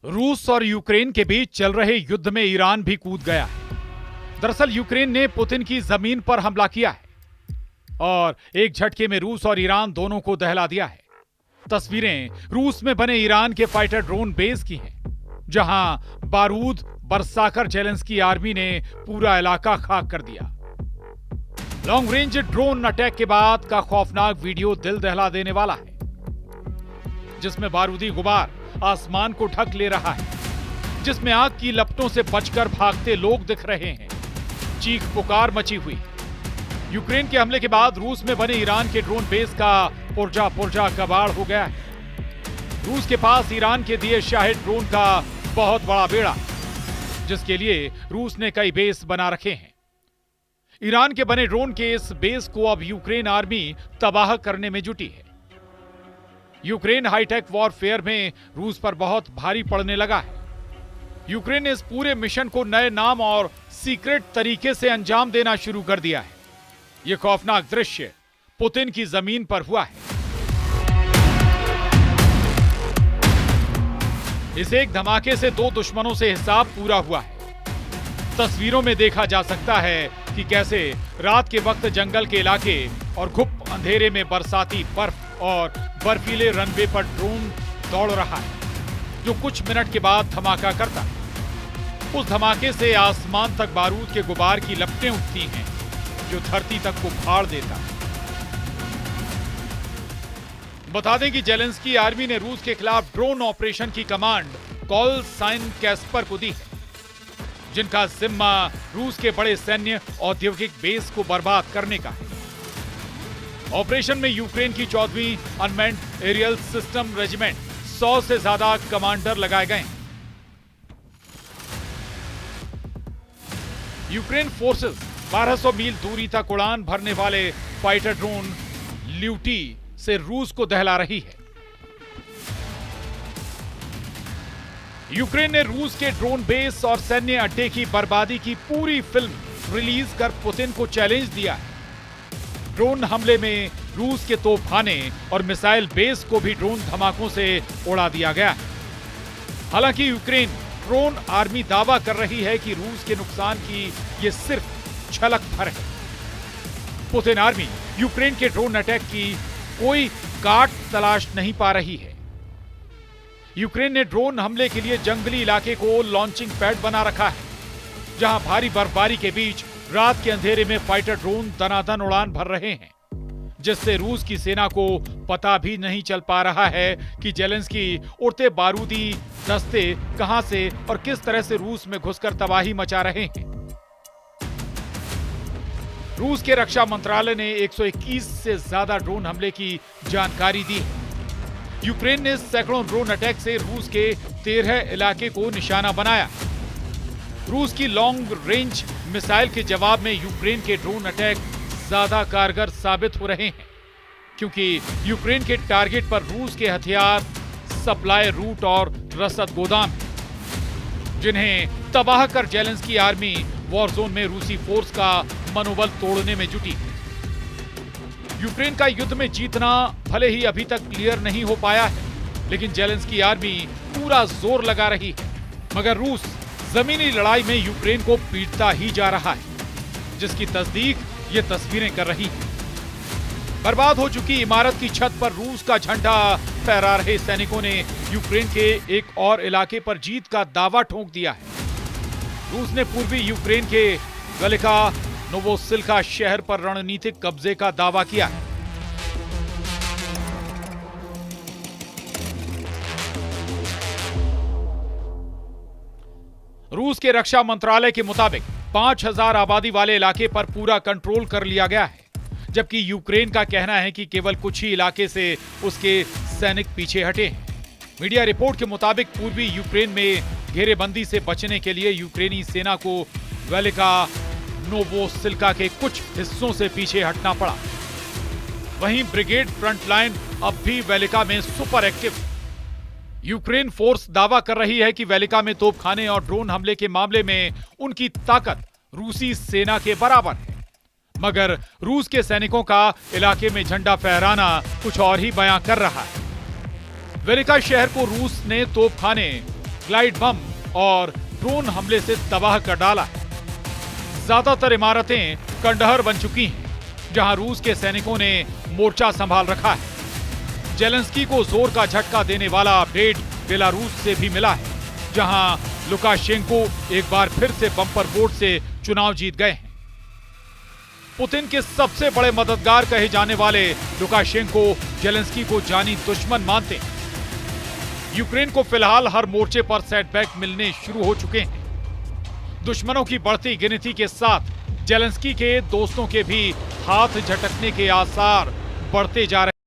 रूस और यूक्रेन के बीच चल रहे युद्ध में ईरान भी कूद गया है। दरअसल यूक्रेन ने पुतिन की जमीन पर हमला किया है और एक झटके में रूस और ईरान दोनों को दहला दिया है। तस्वीरें रूस में बने ईरान के फाइटर ड्रोन बेस की हैं, जहां बारूद बरसाकर जेलेंस्की आर्मी ने पूरा इलाका खाक कर दिया। लॉन्ग रेंज ड्रोन अटैक के बाद का खौफनाक वीडियो दिल दहला देने वाला है, जिसमें बारूदी गुबार आसमान को ढक ले रहा है, जिसमें आग की लपटों से बचकर भागते लोग दिख रहे हैं। चीख पुकार मची हुई। यूक्रेन के हमले के बाद रूस में बने ईरान के ड्रोन बेस का पुर्जा पुर्जा कबाड़ हो गया है। रूस के पास ईरान के दिए शाहिद ड्रोन का बहुत बड़ा बेड़ा, जिसके लिए रूस ने कई बेस बना रखे हैं। ईरान के बने ड्रोन के इस बेस को अब यूक्रेन आर्मी तबाह करने में जुटी है। यूक्रेन हाईटेक वॉरफेयर में रूस पर बहुत भारी पड़ने लगा है। यूक्रेन ने इस पूरे मिशन को नए नाम और सीक्रेट तरीके से अंजाम देना शुरू कर दिया है। यह खौफनाक दृश्य पुतिन की जमीन पर हुआ है। इस एक धमाके से दो दुश्मनों से हिसाब पूरा हुआ है। तस्वीरों में देखा जा सकता है कि कैसे रात के वक्त जंगल के इलाके और घुप अंधेरे में बरसाती बर्फ और बर्फीले रनवे पर ड्रोन दौड़ रहा है, जो कुछ मिनट के बाद धमाका करता है। उस धमाके से आसमान तक बारूद के गुबार की लपटें उठती हैं, जो धरती तक को फाड़ देता है। बता दें कि जेलेंस्की आर्मी ने रूस के खिलाफ ड्रोन ऑपरेशन की कमांड कॉल साइन कैस्पर को दी है, जिनका जिम्मा रूस के बड़े सैन्य औद्योगिक बेस को बर्बाद करने का है। ऑपरेशन में यूक्रेन की 14वीं अनमैन्ड एरियल सिस्टम रेजिमेंट 100 से ज्यादा कमांडर लगाए गए हैं। यूक्रेन फोर्सेस 1200 मील दूरी तक उड़ान भरने वाले फाइटर ड्रोन ल्यूटी से रूस को दहला रही है। यूक्रेन ने रूस के ड्रोन बेस और सैन्य अड्डे की बर्बादी की पूरी फिल्म रिलीज कर पुतिन को चैलेंज दिया है। ड्रोन हमले में रूस के तोपखाने और मिसाइल बेस को भी ड्रोन धमाकों से उड़ा दिया गया है। हालांकि यूक्रेन ड्रोन आर्मी दावा कर रही है कि रूस के नुकसान की यह सिर्फ झलक भर है। पुतिन आर्मी यूक्रेन के ड्रोन अटैक की कोई काट तलाश नहीं पा रही है। यूक्रेन ने ड्रोन हमले के लिए जंगली इलाके को लॉन्चिंग पैड बना रखा है, जहां भारी बर्फबारी के बीच रात के अंधेरे में फाइटर ड्रोन दनादन उड़ान भर रहे हैं, जिससे रूस की सेना को पता भी नहीं चल पा रहा है कि जेलेंस्की उड़ते बारूदी दस्ते कहां से और किस तरह से रूस में घुसकर तबाही मचा रहे हैं। रूस के रक्षा मंत्रालय ने 121 से ज्यादा ड्रोन हमले की जानकारी दी है। यूक्रेन ने सैकड़ों ड्रोन अटैक से रूस के 13 इलाके को निशाना बनाया। रूस की लॉन्ग रेंज मिसाइल के जवाब में यूक्रेन के ड्रोन अटैक ज्यादा कारगर साबित हो रहे हैं, क्योंकि यूक्रेन के टारगेट पर रूस के हथियार, सप्लाई रूट और रसद गोदाम हैं, जिन्हें तबाह कर जेलेंस्की आर्मी वॉर जोन में रूसी फोर्स का मनोबल तोड़ने में जुटी। यूक्रेन का युद्ध में जीतना भले ही अभी तक क्लियर नहीं हो पाया है, लेकिन जेलेंस्की आर्मी पूरा जोर लगा रही है। मगर रूस जमीनी लड़ाई में यूक्रेन को पीटता ही जा रहा है, जिसकी तस्दीक ये तस्वीरें कर रही हैं। बर्बाद हो चुकी इमारत की छत पर रूस का झंडा फहरा रहे सैनिकों ने यूक्रेन के एक और इलाके पर जीत का दावा ठोक दिया है। रूस ने पूर्वी यूक्रेन के गलिका नोवोसिल्का शहर पर रणनीतिक कब्जे का दावा किया है। रूस के रक्षा मंत्रालय के मुताबिक 5000 आबादी वाले इलाके पर पूरा कंट्रोल कर लिया गया है, जबकि यूक्रेन का कहना है कि केवल कुछ ही इलाके से उसके सैनिक पीछे हटे हैं। मीडिया रिपोर्ट के मुताबिक पूर्वी यूक्रेन में घेरेबंदी से बचने के लिए यूक्रेनी सेना को वेलिका नोवोसिल्का के कुछ हिस्सों से पीछे हटना पड़ा। वहीं ब्रिगेड फ्रंटलाइन अब भी वेलिका में सुपर एक्टिव। यूक्रेन फोर्स दावा कर रही है कि वेलिका में तोपखाने और ड्रोन हमले के मामले में उनकी ताकत रूसी सेना के बराबर है, मगर रूस के सैनिकों का इलाके में झंडा फहराना कुछ और ही बयां कर रहा है। वेलिका शहर को रूस ने तोपखाने, ग्लाइड बम और ड्रोन हमले से तबाह कर डाला है। ज्यादातर इमारतें खंडहर बन चुकी हैं, जहां रूस के सैनिकों ने मोर्चा संभाल रखा है। जेलेंस्की को जोर का झटका देने वाला अपडेट बेलारूस से भी मिला है, जहां लुकाशेंको एक बार फिर से बम्पर वोट से चुनाव जीत गए हैं। पुतिन के सबसे बड़े मददगार कहे जाने वाले लुकाशेंको जेलेंस्की को जानी दुश्मन मानते हैं। यूक्रेन को फिलहाल हर मोर्चे पर सेटबैक मिलने शुरू हो चुके हैं। दुश्मनों की बढ़ती गिनती के साथ जेलेंस्की के दोस्तों के भी हाथ झटकने के आसार बढ़ते जा रहे हैं।